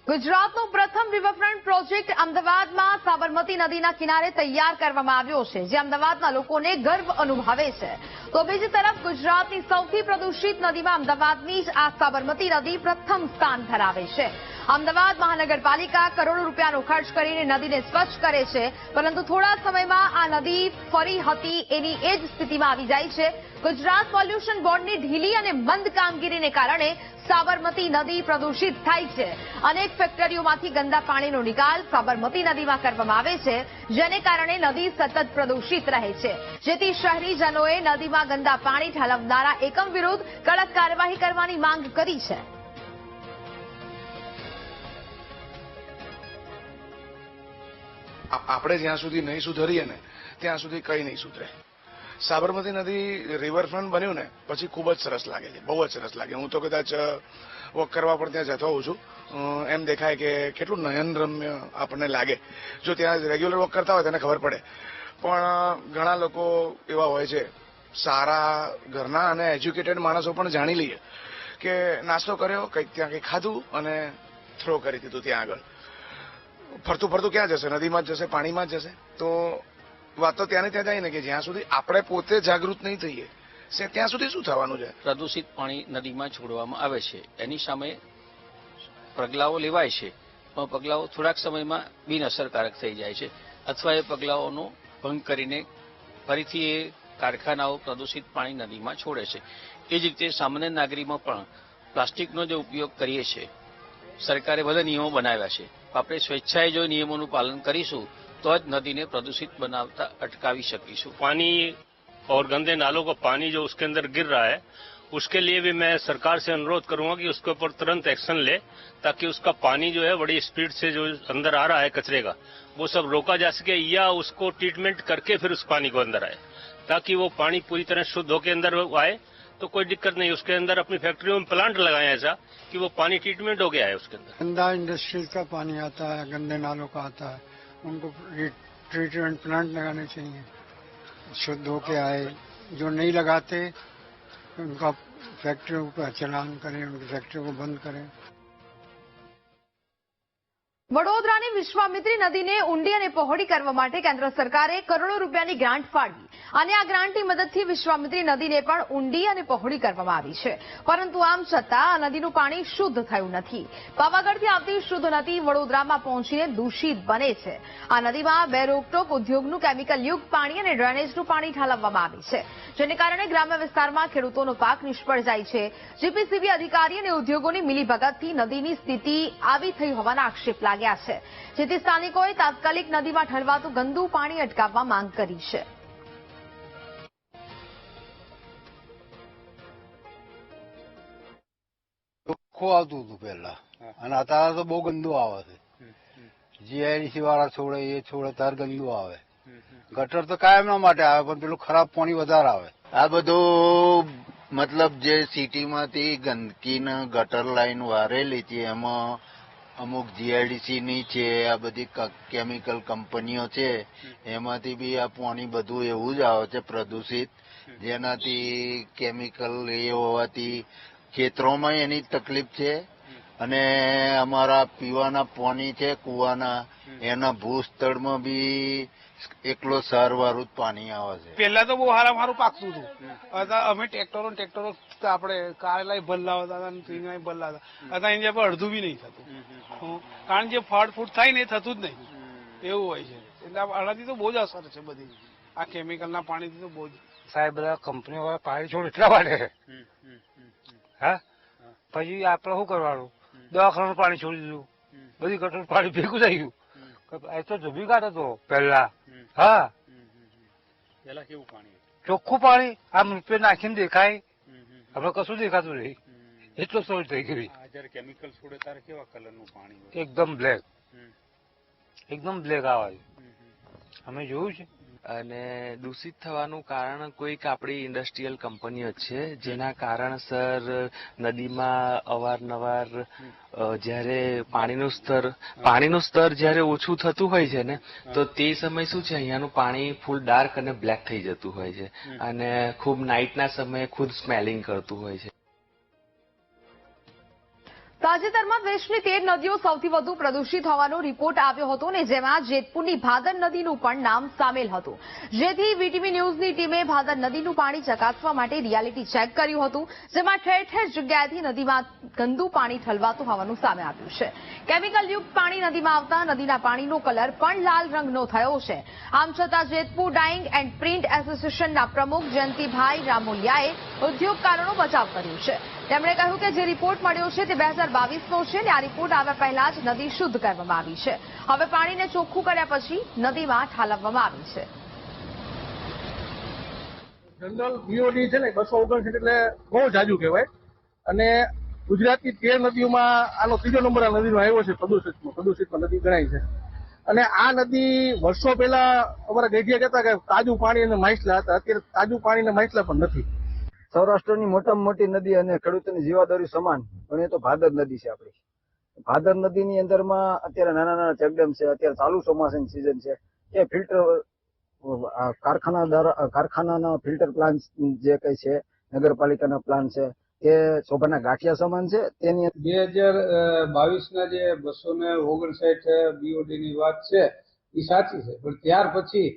ગુજરાતનો પ્રથમ riverfront project અમદાવાદમાં સાબરમતી નદીના કિનારે તૈયાર કરવામાં આવ્યો છે, જે અમદાવાદના લોકોને ગર્વ અનુભવે છે. તો બીજી તરફ ગુજરાતની સૌથી પ્રદૂષિત નદીમાં અમદાવાદની જ આ સાબરમતી નદી પ્રથમ સ્થાન ધરાવે છે. અમદાવાદ મહાનગરપાલિકા કરોડો રૂપિયાનો ખર્ચ કરીને નદીને સ્વચ્છ કરે છે, પરંતુ થોડા સમયમાં આ નદી ફરી હતી એની એ જ સ્થિતિમાં આવી જાય છે. ગુજરાત પોલ્યુશન બોર્ડની ઢીલી અને મંદ કામગીરીને કારણે સાબરમતી નદી પ્રદૂષિત થાય છે. અનેક ફેક્ટરીઓમાંથી ગંદા પાણીનો નિકાલ સાબરમતી નદીમાં કરવામાં આવે છે, જેને કારણે નદી સતત પ્રદૂષિત રહે છે. જેથી શહેરીજનોએ નદીમાં ગંદા પાણી ઠાલવનારા એકમ વિરુદ્ધ કડક કાર્યવાહી કરવાની માંગ કરી છે. આપણે જ્યાં સુધી નહીં સુધરીએ ને ત્યાં સુધી કંઈ નહીં સુધરે. સાબરમતી નદી રિવરફ્રન્ટ બન્યું ને પછી ખૂબ જ સરસ લાગે છે, બહુ જ સરસ લાગે. હું તો કદાચ વોક કરવા પણ ત્યાં જતો હોઉં છું. એમ દેખાય કે કેટલું નયનરમ્ય આપણને લાગે. જો ત્યાં રેગ્યુલર વોક કરતા હોય તેને ખબર પડે. પણ ઘણા લોકો એવા હોય છે, સારા ઘરના અને એજ્યુકેટેડ માણસો પણ જાણી લઈએ કે નાસ્તો કર્યો, કંઈક ત્યાં કંઈક ખાધું અને થ્રો કરી દીધું ત્યાં આગળ. ફરતું ફરતું ક્યાં જશે? નદીમાં જ જશે, પાણીમાં જ જશે. તો વાત તો ત્યાંને ત્યાં જાય ને કે જ્યાં સુધી આપણે પોતે જાગૃત નહીં થઈએ ત્યાં સુધી શું થવાનું છે? પ્રદૂષિત પાણી નદીમાં છોડવામાં આવે છે, એની સામે પગલાઓ લેવાય છે, પણ પગલાઓ થોડાક સમયમાં બિનઅસરકારક થઈ જાય છે, અથવા એ પગલાઓનો ભંગ કરીને ફરીથી એ કારખાનાઓ પ્રદૂષિત પાણી નદીમાં છોડે છે. એ જ રીતે સામાન્ય નાગરિકમાં પણ પ્લાસ્ટિકનો જે ઉપયોગ કરીએ છીએ, સરકારે બધા નિયમો બનાવ્યા છે. આપણે સ્વેચ્છાએ જો નિયમોનું પાલન કરીશું तो नदी ने प्रदूषित बनावता अटकावी सकीशु. पानी और गंदे नालों का पानी जो उसके अंदर गिर रहा है, उसके लिए भी मैं सरकार से अनुरोध करूंगा कि उसके ऊपर तुरंत एक्शन ले, ताकि उसका पानी जो है बड़ी स्पीड से जो अंदर आ रहा है कचरे का, वो सब रोका जा सके, या उसको ट्रीटमेंट करके फिर उस पानी को अंदर आए, ताकि वो पानी पूरी तरह शुद्ध होकर अंदर आए. तो कोई दिक्कत नहीं. उसके अंदर अपनी फैक्ट्रियों में प्लांट लगाए ऐसा कि वो पानी ट्रीटमेंट हो गया है उसके अंदर. गंदा इंडस्ट्रीज का पानी आता है, गंदे नालों का आता है, उनको ट्रीटमेंट प्लांट लगाने चाहिए, शुद्ध होके आए. जो नहीं लगाते उनका फैक्ट्रियों पर चलान करें, उनकी फैक्ट्रियों को बंद करें. વડોદરાની વિશ્વામિત્રી નદીને ઊંડી અને પહોળી કરવા માટે કેન્દ્ર સરકારે કરોડો રૂપિયાની ગ્રાન્ટ ફાળવી અને આ ગ્રાન્ટની મદદથી વિશ્વામિત્રી નદીને પણ ઊંડી અને પહોળી કરવામાં આવી છે. પરંતુ આમ છતાં આ નદીનું પાણી શુદ્ધ થયું નથી. પાવાગઢથી આવતી શુદ્ધ નદી વડોદરામાં પહોંચીને દૂષિત બને છે. આ નદીમાં બે રોકટોક ઉદ્યોગનું કેમિકલયુક્ત પાણી અને ડ્રેનેજનું પાણી ઠાલવવામાં આવે છે, જેને કારણે ગ્રામ્ય વિસ્તારમાં ખેડૂતોનો પાક નિષ્ફળ જાય છે. જીપીસીબી અધિકારી અને ઉદ્યોગોની મિલીભગતથી નદીની સ્થિતિ આવી થઈ હોવાના આક્ષેપ લાગ્યા છે, જેથી સ્થાનિકોએ તાત્કાલિક નદીમાં ઠલવાતું ગંદુ પાણી અટકાવવા માંગ કરી છે. ચોખ્ખું આવતું હતું પહેલા, અને અત્યારે તો બહુ ગંદુ આવે છે. જીઆઈડીસી વાળા છોડે એ છોડે તાર ગંદુ આવે. ગટર તો કાયમના માટે આવે, પણ પેલું ખરાબ પાણી વધારે આવે. આ બધું મતલબ જે સિટીમાંથી ગંદકીને ગટર લાઈન વારેલી છે, એમાં અમુક જીઆઈડીસી ની છે, આ બધી કેમિકલ કંપનીઓ છે, એમાંથી બી આ પાણી બધું એવું જ આવે છે પ્રદૂષિત, જેનાથી કેમિકલ એ હોવાથી ખેતરોમાં એની તકલીફ છે. અને અમારા પીવાના પાણી છે કુવાના, એના ભૂસ્તળમાં બી એકલો સારવાળું જ પાણી આવે છે. પહેલા તો બહુ સારું પાકતું હતું. અમે ટ્રેક્ટરો આપણે કારેલા ભરલાવતા હતા, રીંગણા ભરલાવતા હતા. એની જગ્યાએ અડધું બી નહીં થતું, કારણ જે ફળ ફૂટ થાય ને એ થતું જ નહીં, એવું હોય છે. એટલે આનાથી તો બહુ જ અસર છે બધી આ કેમિકલના પાણીથી તો બહુ જ. સાહેબ બધા કંપનીઓ વાળા પાણી છોડ એટલા માટે, હા, પછી આપણે શું કરવાનું? દવાખાનું પાણી છોડી દીધું, બધી ગટર પાણી ભેગું થઈ ગયું. એ તો જમી કાઢ હતો પહેલા. હા, પેલા કેવું પાણી? ચોખ્ખું પાણી, આમ રૂપિયા નાખીને દેખાય, હવે કશું દેખાતું નહીં, એટલો સોલ્ટ થઈ ગઈ. જયારે કેમિકલ છોડે ત્યારે કેવા કલરનું પાણી? એકદમ બ્લેક, એકદમ બ્લેક આવે. અમે જોયું છે. અને દૂષિત થવાનું કારણ કોઈક આપણી ઇન્ડસ્ટ્રીયલ કંપનીઓ છે, જેના કારણસર નદીમાં અવારનવાર જ્યારે પાણીનું સ્તર જ્યારે ઓછું થતું હોય છે ને, તો તે સમય શું છે, અહીંયાનું પાણી ફૂલ ડાર્ક અને બ્લેક થઈ જતું હોય છે, અને ખૂબ નાઇટના સમયે ખુદ સ્મેલિંગ કરતું હોય છે. તાજેતરમાં દેશની 13 નદીઓ સૌથી વધુ પ્રદૂષિત હોવાનો રિપોર્ટ આવ્યો હતો અને જેમાં જેતપુરની ભાદર નદીનું પણ નામ સામેલ હતું, જેથી વીટીવી ન્યૂઝની ટીમે ભાદર નદીનું પાણી ચકાસવા માટે રિયાલિટી ચેક કર્યું હતું, જેમાં ઠેર ઠેર જગ્યાએથી નદીમાં ગંદુ પાણી ઠલવાતું હોવાનું સામે આવ્યું છે. કેમિકલયુક્ત પાણી નદીમાં આવતા નદીના પાણીનો કલર પણ લાલ રંગનો થયો છે. આમ છતાં જેતપુર ડાઇંગ એન્ડ પ્રિન્ટ એસોસિએશનના પ્રમુખ જયંતિભાઈ રામોલિયાએ ઉદ્યોગકારોનો બચાવ કર્યો છે. તેમણે કહ્યું કે જે રિપોર્ટ મળ્યો છે તે 2022નો છે અને આ રિપોર્ટ આવ્યા પહેલા જ નદી શુદ્ધ કરવામાં આવી છે. હવે પાણીને ચોખ્ખું કર્યા પછી નદીમાં ઠાલવવામાં આવી છે. જનરલ બીઓડી છે ને 259 એટલે બહુ જાજુ કહેવાય અને ગુજરાતની 13 નદીઓમાં આનો ત્રીજો નંબર આ નદીનો આવ્યો છે. પ્રદૂષિતમાં નદી ગણાય છે અને આ નદી વર્ષો પહેલા અમારા ગઢિયા કહેતા કે તાજું પાણી અને માછલા હતા. અત્યારે તાજું પાણી અને માછલા પણ નથી. સૌરાષ્ટ્રની મોટામાં મોટી નદી અને ખેડૂતોની જીવાદોરી સમાન પણ એ તો ભાદર નદી છે. આપણી ભાદર નદીની અંદરમાં અત્યારે નાના નાના ચેકડેમ છે. અત્યારે ચાલુ ચોમાસાની સિઝન છે. એ ફિલ્ટર કારખાનાના ફિલ્ટર પ્લાન્ટ જે કઈ છે, નગરપાલિકાના પ્લાન છે, તે શોભાના ગાંઠિયા સમાન છે. તેની 2022ના જે 259 બીઓડી ની વાત છે એ સાચી છે, પણ ત્યાર પછી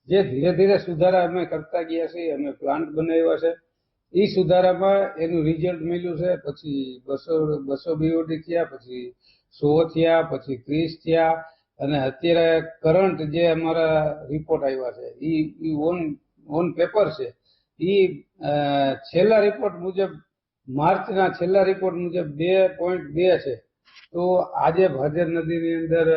જે ધીરે ધીરે સુધારા અમે કરતા ગયા છીએ, અમે પ્લાન્ટ બનાવ્યા છે, એ સુધારામાં એનું રિઝલ્ટ મળ્યું છે. પછી 200 બીઓડી થયા, પછી 100 થયા, પછી 30 થયા અને અત્યારે કરંટ જે અમારા રિપોર્ટ આવ્યા છે એ ઓન પેપર છે. એ છેલ્લા રિપોર્ટ મુજબ માર્ચના છેલ્લા રિપોર્ટ મુજબ 2.2 છે. તો આજે ભાદર નદીની અંદર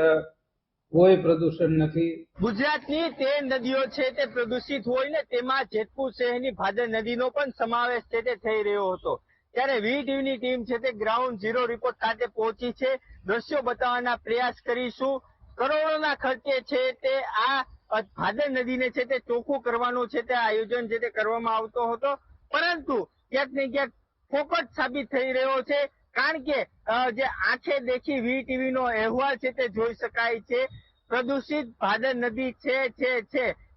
કોઈ પ્રદૂષણ નથી. ગુજરાતની 13 નદીઓ છે તે પ્રદૂષિત હોય ને તેમાં જેતપુર શહેરની ભાદર નદીનો પણ સમાવેશ છે તે થઈ રહ્યો હતો. ત્યારે વીટીવીની ટીમ છે તે ગ્રાઉન્ડ ઝીરો રિપોર્ટ ખાતે પહોંચી છે. દ્રશ્યો બતાવવાના પ્રયાસ કરીશું. કરોડોના ખર્ચે છે તે આ ભાદર નદીને છે તે ચોખ્ખું કરવાનું છે તે આયોજન છે તે કરવામાં આવતો હતો, પરંતુ ક્યાંક ને ક્યાંક ફોકટ સાબિત થઈ રહ્યો છે. કારણ કે જે આંખે દેખી વીટીવી નો અહેવાલ છે તે જોઈ શકાય છે. પ્રદૂષિત ભાદર નદી છે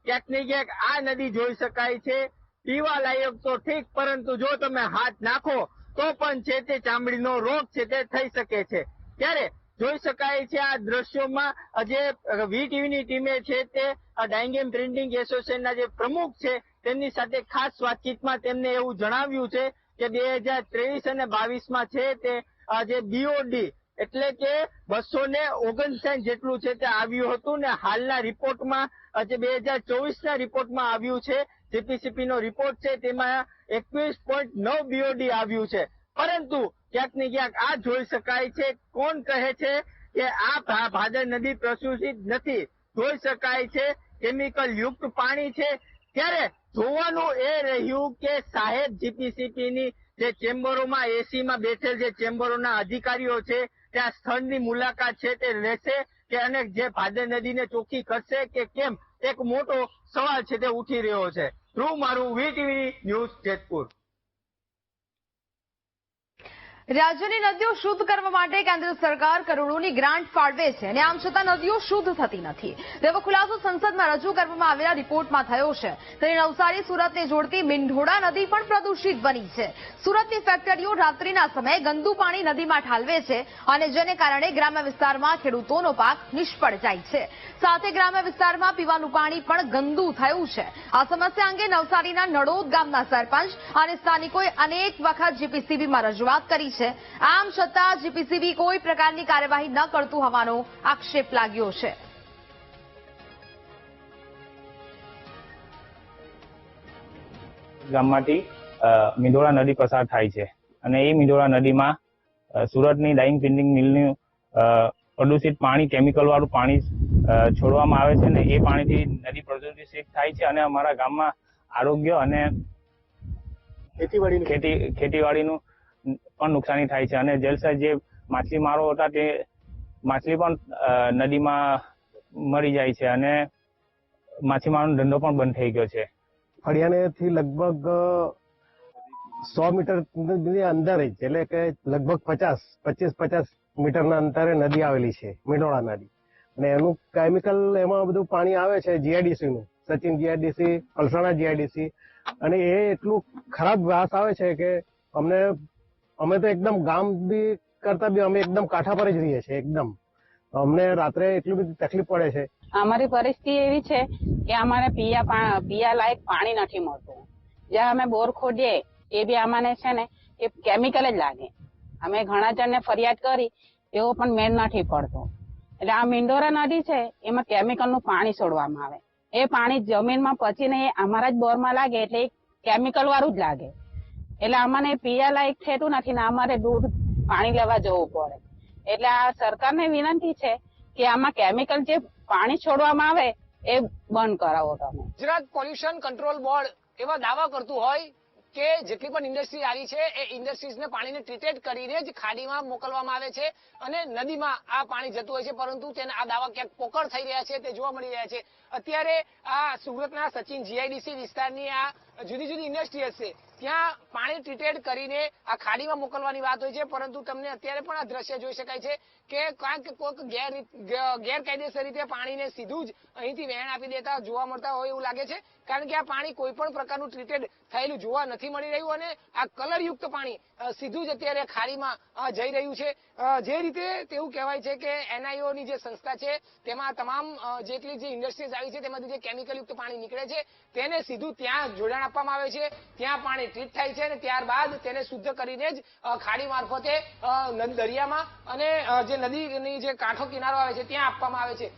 ક્યાંક ને ક્યાંક આ નદી જોઈ શકાય છે. પીવા લાયક તો ઠીક, પરંતુ જો તમે હાથ નાખો તો પણ છે તે ચામડીનો રોગ છે તે થઈ શકે છે. ત્યારે જોઈ શકાય છે આ દ્રશ્યોમાં જે વીટીવીની ટીમે છે તે ડાઇંગ એન્ડ પ્રિન્ટિંગ એસોસિએશનના જે પ્રમુખ છે તેમની સાથે ખાસ વાતચીતમાં તેમને એવું જણાવ્યું છે કે 2023 અને 22માં છે તે જે બીઓડી એટલે કે 259 જેટલું છે તે આવ્યું હતું ને હાલના રિપોર્ટમાં જે 2024ના રિપોર્ટમાં આવ્યું છે, જીપીસીપી નો રિપોર્ટ છે તેમાં 21.9 બીઓડી આવ્યું છે. પરંતુ ક્યાંક ને ક્યાંક આ જોઈ શકાય છે. કોણ કહે છે કે આ ભાદર નદી પ્રદૂષિત નથી? જોઈ શકાય છે કેમિકલ યુક્ત પાણી છે. ત્યારે જોવાનું એ રહ્યું કે સાહેબ જીપીસીપી ની જે ચેમ્બરોમાં એસીમાં બેઠેલ જે ચેમ્બરોના અધિકારીઓ છે ત્યાં સ્થળની મુલાકાત છે તે લેશે કે અને જે ભાદર નદીને ચોખ્ખી કરશે કે કેમ, એક મોટો સવાલ છે તે ઉઠી રહ્યો છે. ધ્રુવ મારું, વીટીવી ન્યૂઝ જેતપુર. રાજ્યની નદીઓ શુદ્ધ કરવા માટે કેન્દ્ર સરકાર કરોડોની ગ્રાન્ટ ફાળવે છે અને આમ છતાં નદીઓ શુદ્ધ થતી નથી તેવો ખુલાસો સંસદમાં રજૂ કરવામાં આવેલા રિપોર્ટમાં થયો છે. ત્યારે નવસારી સુરતને જોડતી મીંઢોળા નદી પણ પ્રદૂષિત બની છે. સુરતની ફેક્ટરીઓ રાત્રિના સમયે ગંદુ પાણી નદીમાં ઠાલવે છે અને જેને કારણે ગ્રામ્ય વિસ્તારમાં ખેડૂતોનો પાક નિષ્ફળ જાય છે. સાથે ગ્રામ્ય વિસ્તારમાં પીવાનું પાણી પણ ગંદુ થયું છે. આ સમસ્યા અંગે નવસારીના નડોદ ગામના સરપંચ અને સ્થાનિકોએ અનેક વખત જીપીસીબીમાં રજૂઆત કરી છે. આમ છતાં જીપીસીબી કોઈ પ્રકારની કાર્યવાહી ન કરતું હોવાનો આક્ષેપ લાગ્યો છે. ગામમાંથી મીંઢોળા નદી પસાર થાય છે અને એ મીંઢોળા નદીમાં સુરતની ડાઇંગ પ્રિન્ટિંગ મિલનું પ્રદૂષિત પાણી, કેમિકલ વાળું પાણી છોડવામાં આવે છે ને એ પાણીથી નદી પ્રદૂષિત થાય છે અને અમારા ગામમાં આરોગ્ય અને ખેતીવાડીનું પણ નુકસાની થાય છે અને જેલસા જે માછલીમારો હતા તે માછલી પણ નદીમાં મરી જાય છે અને માછીમારોનો ધંધો પણ બંધ થઈ ગયો છે. ફળિયાનેથી લગભગ 100 મીટરની અંદર જ, એટલે કે લગભગ 25-50 મીટરના અંતરે નદી આવેલી છે, મીંઢોળા નદી. અને એનું કેમિકલ એમાં બધું પાણી આવે છે જીઆઈડીસી નું, સચિન જીઆઈડીસી, પલસાણા જીઆઈડીસી, અને એ એટલું ખરાબ વાસ આવે છે કે અમે તો એકદમ ગામ બી કરતા બી અમે એકદમ કાંઠા પર જ રહીએ છીએ એકદમ. અમને રાત્રે એટલી બધી તકલીફ પડે છે. અમારી પરિસ્થિતિ એવી છે કે અમારે પીવા લાયક પાણી નથી મળતું. જ્યાં અમે બોર ખોદીએ એ બી અમાને છે ને એ કેમિકલ જ લાગે. અમે ઘણા જણને ફરિયાદ કરી એવો પણ મેળ નથી પડતો. એટલે આ મીંડોરા નદી છે એમાં કેમિકલનું પાણી છોડવામાં આવે. એ પાણી જમીનમાં પચીને અમારા જ બોરમાં લાગે એટલે એ કેમિકલ વાળું જ લાગે. એટલે અમને પીવા લાયક થતું નથી ને અમારે દૂર પાણી લેવા જવું પડે. એટલે આ સરકારને વિનંતી છે કે આમાં કેમિકલ જે પાણી છોડવામાં આવે એ બંધ કરાવો તમે. ગુજરાત પોલ્યુશન કંટ્રોલ બોર્ડ એવા દાવા કરતું હોય કે જેટલી પણ ઇન્ડસ્ટ્રી આવી છે એ ઇન્ડસ્ટ્રીઝને પાણીને ટ્રીટેડ કરીને જ ખાડીમાં મોકલવામાં આવે છે અને નદીમાં આ પાણી જતું હોય છે, પરંતુ તેના આ દાવા ક્યાંક પોકળ થઈ રહ્યા છે તે જોવા મળી રહ્યા છે. અત્યારે આ સુરતના સચિન જીઆઈડીસી વિસ્તારની આ જુદી જુદી ઇન્ડસ્ટ્રી હશે ત્યાં પાણી ટ્રીટેડ કરીને આ ખાડીમાં મોકલવાની વાત હોય છે, પરંતુ તમને અત્યારે પણ આ દ્રશ્ય જોઈ શકાય છે કે ક્યાંક કોઈક ગેરકાયદેસર રીતે પાણીને સીધું જ અહીંથી વહેણ આપી દેતા જોવા મળતા હોય એવું લાગે છે, કારણ કે આ પાણી કોઈ પણ પ્રકારનું ટ્રીટેડ થયેલું જોવા નથી મળી રહ્યું અને આ કલરયુક્ત પાણી સીધું જ અત્યારે ખાડીમાં જઈ રહ્યું છે. જે રીતે તેવું કહેવાય છે કે NIO ની જે સંસ્થા છે તેમાં તમામ જેટલી જે ઇન્ડસ્ટ્રીઝ આવી છે તેમાંથી જે કેમિકલયુક્ત પાણી નીકળે છે તેને સીધું ત્યાં જોડાણ આપવામાં આવે છે, ત્યાં પાણી ટ્રીટ થાય છે અને ત્યારબાદ તેને શુદ્ધ કરીને જ ખાડી મારફતે દરિયામાં અને જે નદીની જે કાંઠો કિનારો આવે છે ત્યાં આપવામાં આવે છે.